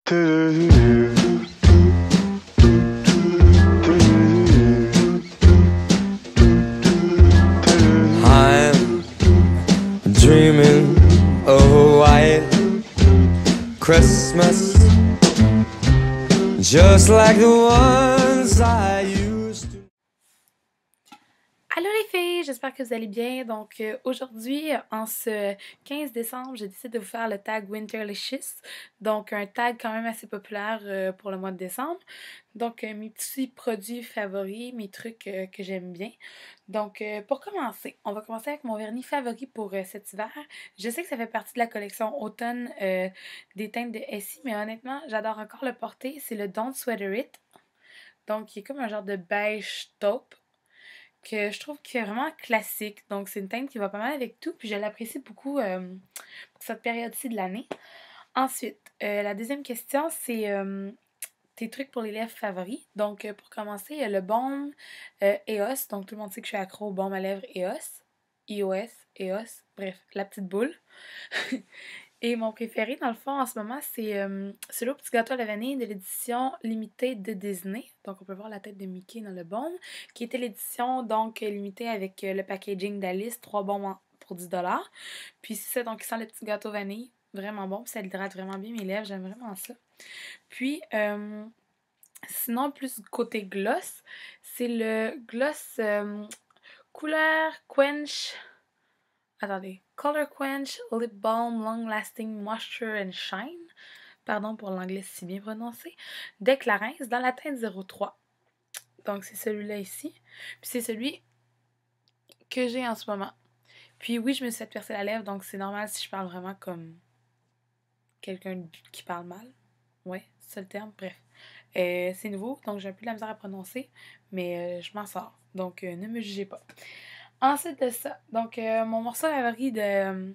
I'm dreaming of a white Christmas, just like the ones I used to. Allô les filles, j'espère que vous allez bien. Donc aujourd'hui, en ce 15 décembre, j'ai décidé de vous faire le tag Winterlicious. Donc un tag quand même assez populaire pour le mois de décembre. Donc mes petits produits favoris, mes trucs que j'aime bien. Donc pour commencer, on va commencer avec mon vernis favori pour cet hiver. Je sais que ça fait partie de la collection automne des teintes de Essie, mais honnêtement, j'adore encore le porter. C'est le Don't Sweater It. Donc il est comme un genre de beige taupe que je trouve qui est vraiment classique. Donc, c'est une teinte qui va pas mal avec tout, puis je l'apprécie beaucoup pour cette période-ci de l'année. Ensuite, la deuxième question, c'est tes trucs pour les lèvres favoris. Donc, pour commencer, il y a le baume EOS. Donc, tout le monde sait que je suis accro au baume à lèvres EOS. IOS, EOS, bref, la petite boule. Et mon préféré, dans le fond, en ce moment, c'est celui au petit gâteau à la vanille de l'édition limitée de Disney. Donc, on peut voir la tête de Mickey dans le baume, qui était l'édition, donc, limitée avec le packaging d'Alice, 3 baumes pour 10$. Puis, c'est ça, donc, il sent le petit gâteau vanille. Vraiment bon, puis ça hydrate vraiment bien mes lèvres, j'aime vraiment ça. Puis, sinon, plus côté gloss, c'est le gloss couleur Quench. Attendez. Color Quench Lip Balm Long Lasting Moisture and Shine. Pardon pour l'anglais si bien prononcé. De Clarins dans la teinte 03. Donc, c'est celui-là ici. Puis, c'est celui que j'ai en ce moment. Puis, oui, je me suis fait percer la lèvre, donc c'est normal si je parle vraiment comme quelqu'un qui parle mal. Ouais, c'est ça le terme. Bref. C'est nouveau, donc j'ai un peu de la misère à prononcer, mais je m'en sors. Donc, ne me jugez pas. Ensuite de ça, donc mon morceau favori de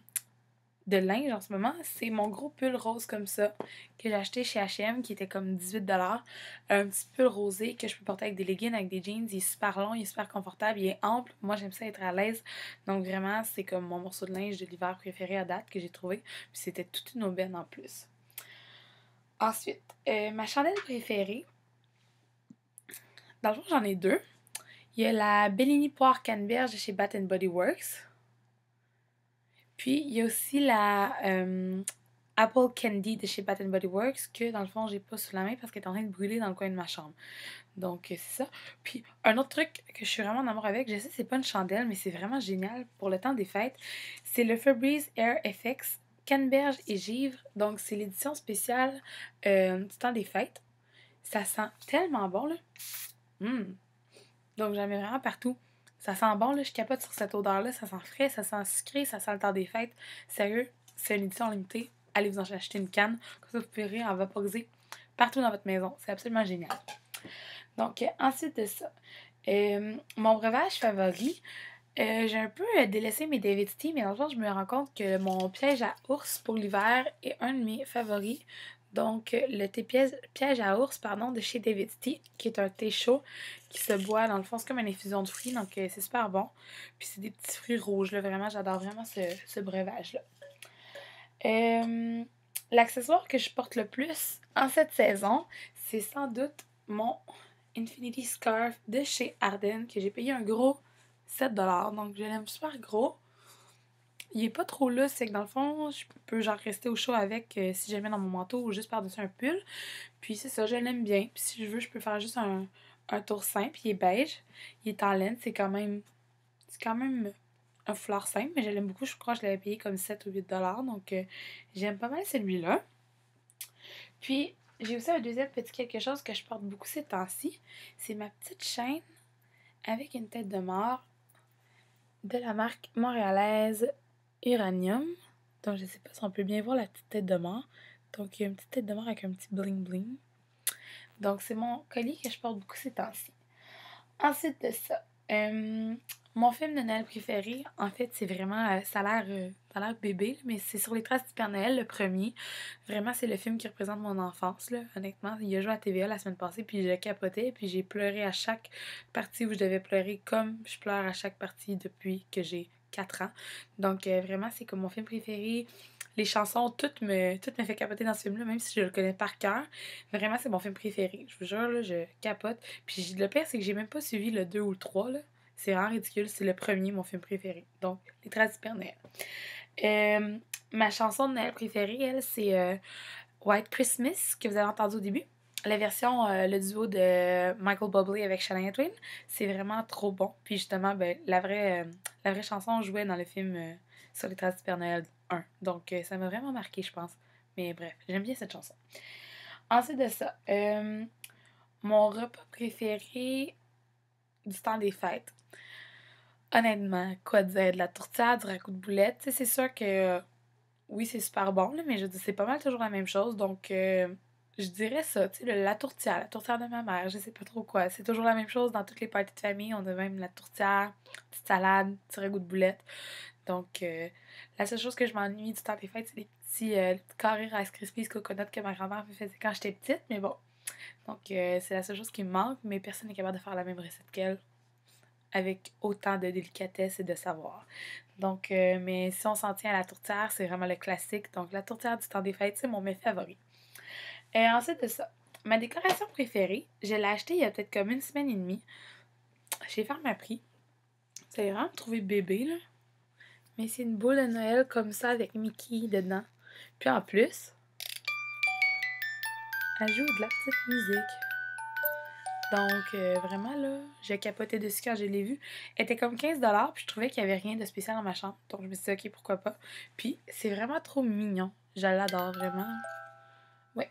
linge en ce moment, c'est mon gros pull rose comme ça que j'ai acheté chez H&M qui était comme 18$. Un petit pull rosé que je peux porter avec des leggings, avec des jeans. Il est super long, il est super confortable, il est ample. Moi, j'aime ça être à l'aise. Donc vraiment, c'est comme mon morceau de linge de l'hiver préféré à date que j'ai trouvé. Puis c'était toute une aubaine en plus. Ensuite, ma chandelle préférée, dans le fond, j'en ai deux. Il y a la Bellini Poire Canneberge de chez Bath Body Works. Puis, il y a aussi la Apple Candy de chez Bath Body Works que, dans le fond, j'ai pas sous la main parce qu'elle est en train de brûler dans le coin de ma chambre. Donc, c'est ça. Puis, un autre truc que je suis vraiment en amour avec, je sais que c'est pas une chandelle, mais c'est vraiment génial pour le temps des fêtes, c'est le Febreze Air FX Canneberge et Givre. Donc, c'est l'édition spéciale du temps des fêtes. Ça sent tellement bon, là. Donc, j'en mets vraiment partout. Ça sent bon, là. Je capote sur cette odeur-là. Ça sent frais, ça sent sucré, ça sent le temps des fêtes. Sérieux, c'est une édition limitée. Allez vous en acheter une canne. Comme ça, vous pourrez en vaporiser partout dans votre maison. C'est absolument génial. Donc, ensuite de ça, mon breuvage favori, j'ai un peu délaissé mes David's Tea, mais dans le fond, je me rends compte que mon piège à ours pour l'hiver est un de mes favoris. Donc, le thé piège à ours, pardon, de chez David's Tea, qui est un thé chaud qui se boit, dans le fond, c'est comme une infusion de fruits, donc c'est super bon. Puis c'est des petits fruits rouges, là, vraiment, j'adore vraiment ce breuvage-là. L'accessoire que je porte le plus en cette saison, c'est sans doute mon Infinity Scarf de chez Arden, que j'ai payé un gros 7$. Donc, je l'aime super gros. Il est pas trop là, c'est que dans le fond, je peux genre rester au chaud avec si je le mets dans mon manteau ou juste par-dessus un pull. Puis c'est ça, je l'aime bien. Puis si je veux, je peux faire juste un tour simple. Il est beige. Il est en laine. C'est quand même un foulard simple, mais je l'aime beaucoup. Je crois que je l'avais payé comme 7 ou 8$. Donc j'aime pas mal celui-là. Puis j'ai aussi un deuxième petit quelque chose que je porte beaucoup ces temps-ci. C'est ma petite chaîne avec une tête de mort de la marque montréalaise Uranium. Donc, je sais pas si on peut bien voir la petite tête de mort. Donc, il y a une petite tête de mort avec un petit bling bling. Donc, c'est mon collier que je porte beaucoup ces temps-ci. Ensuite de ça, mon film de Noël préféré, en fait, c'est vraiment, ça a l'air bébé, mais c'est Sur les traces du Père Noël, le premier. Vraiment, c'est le film qui représente mon enfance, là, honnêtement. Il a joué à TVA la semaine passée, puis je capotais, puis j'ai pleuré à chaque partie où je devais pleurer, comme je pleure à chaque partie depuis que j'ai 4 ans. Donc, vraiment, c'est comme mon film préféré. Les chansons, toutes me fait capoter dans ce film-là, même si je le connais par cœur. Vraiment, c'est mon film préféré. Je vous jure, là, je capote. Puis le pire, c'est que j'ai même pas suivi le 2 ou le 3, là. C'est vraiment ridicule. C'est le premier, mon film préféré. Donc, Les Traces du Père Noël. Euh, Ma chanson de Noël préférée, elle, c'est White Christmas, que vous avez entendu au début. La version, le duo de Michael Bublé avec Shania Twain, c'est vraiment trop bon. Puis justement, ben, la vraie chanson jouait dans le film sur les traces du Père Noël 1. Donc ça m'a vraiment marqué, je pense. Mais bref, j'aime bien cette chanson. Ensuite de ça, mon repas préféré du temps des fêtes. Honnêtement, quoi dire, de la tourtière, du ragoût de boulette. Tu sais, c'est sûr que oui, c'est super bon, là, mais je dis c'est pas mal toujours la même chose. Donc je dirais ça, tu sais, la tourtière de ma mère, je sais pas trop quoi. C'est toujours la même chose dans toutes les parties de famille. On a même la tourtière, petite salade, petit ragoût de boulette. Donc, la seule chose que je m'ennuie du temps des fêtes, c'est les petits carrés Rice Krispies coconut que ma grand-mère me faisait quand j'étais petite. Mais bon, donc c'est la seule chose qui me manque, mais personne n'est capable de faire la même recette qu'elle avec autant de délicatesse et de savoir. Donc, mais si on s'en tient à la tourtière, c'est vraiment le classique. Donc, la tourtière du temps des fêtes, c'est mon mets favori. Et ensuite de ça, ma décoration préférée, je l'ai achetée il y a peut-être comme une semaine et demie. Chez Pharmaprix. Vous allez vraiment me trouver bébé, là. Mais c'est une boule de Noël comme ça avec Mickey dedans. Puis en plus, elle joue de la petite musique. Donc, vraiment, là, j'ai capoté dessus quand je l'ai vue. Elle était comme 15$, puis je trouvais qu'il n'y avait rien de spécial dans ma chambre. Donc, je me suis dit, ok, pourquoi pas. Puis, c'est vraiment trop mignon. Je l'adore vraiment. Ouais.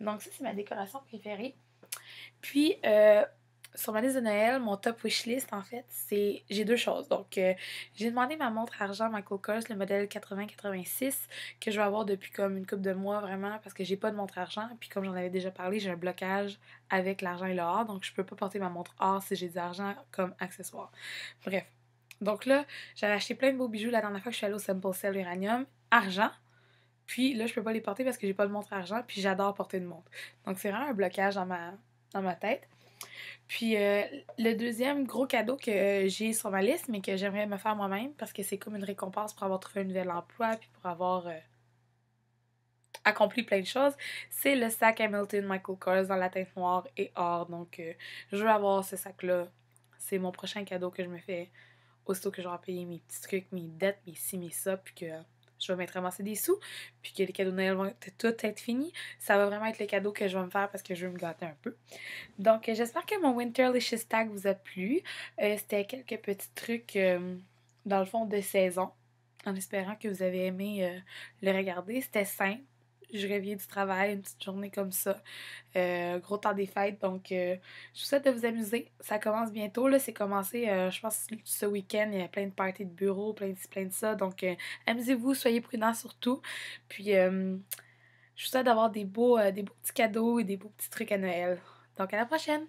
Donc, ça, c'est ma décoration préférée. Puis, sur ma liste de Noël, mon top wishlist, en fait, c'est. J'ai deux choses. Donc, j'ai demandé ma montre argent Michael Kors, le modèle 8086, que je vais avoir depuis comme une couple de mois, vraiment, parce que j'ai pas de montre argent. Puis, comme j'en avais déjà parlé, j'ai un blocage avec l'argent et le or. Donc, je peux pas porter ma montre or si j'ai de l'argent comme accessoire. Bref. Donc là, j'avais acheté plein de beaux bijoux la dernière fois que je suis allée au Simple Cell Uranium. Argent. Puis là, je peux pas les porter parce que j'ai pas de montre argent. Puis j'adore porter une montre. Donc, c'est vraiment un blocage dans ma tête. Puis le deuxième gros cadeau que j'ai sur ma liste, mais que j'aimerais me faire moi-même, parce que c'est comme une récompense pour avoir trouvé un nouvel emploi, puis pour avoir accompli plein de choses, c'est le sac Hamilton Michael Kors dans la teinte noire et or. Donc je veux avoir ce sac-là. C'est mon prochain cadeau que je me fais aussitôt que j'aurai payé mes petits trucs, mes dettes, mes ci, mes ça, puis que je vais m'être ramassé des sous, puis que les cadeaux de Noël vont tout être finis. Ça va vraiment être le cadeau que je vais me faire parce que je veux me gâter un peu. Donc, j'espère que mon Winterlicious Tag vous a plu. C'était quelques petits trucs, dans le fond, de saison, en espérant que vous avez aimé le regarder. C'était simple. Je reviens du travail, une petite journée comme ça. Gros temps des fêtes, donc je vous souhaite de vous amuser. Ça commence bientôt, là. C'est commencé, je pense, ce week-end. Il y a plein de parties de bureau, plein de ça. Donc, amusez-vous, soyez prudents surtout. Puis, je vous souhaite d'avoir des beaux petits cadeaux et des beaux petits trucs à Noël. Donc, à la prochaine!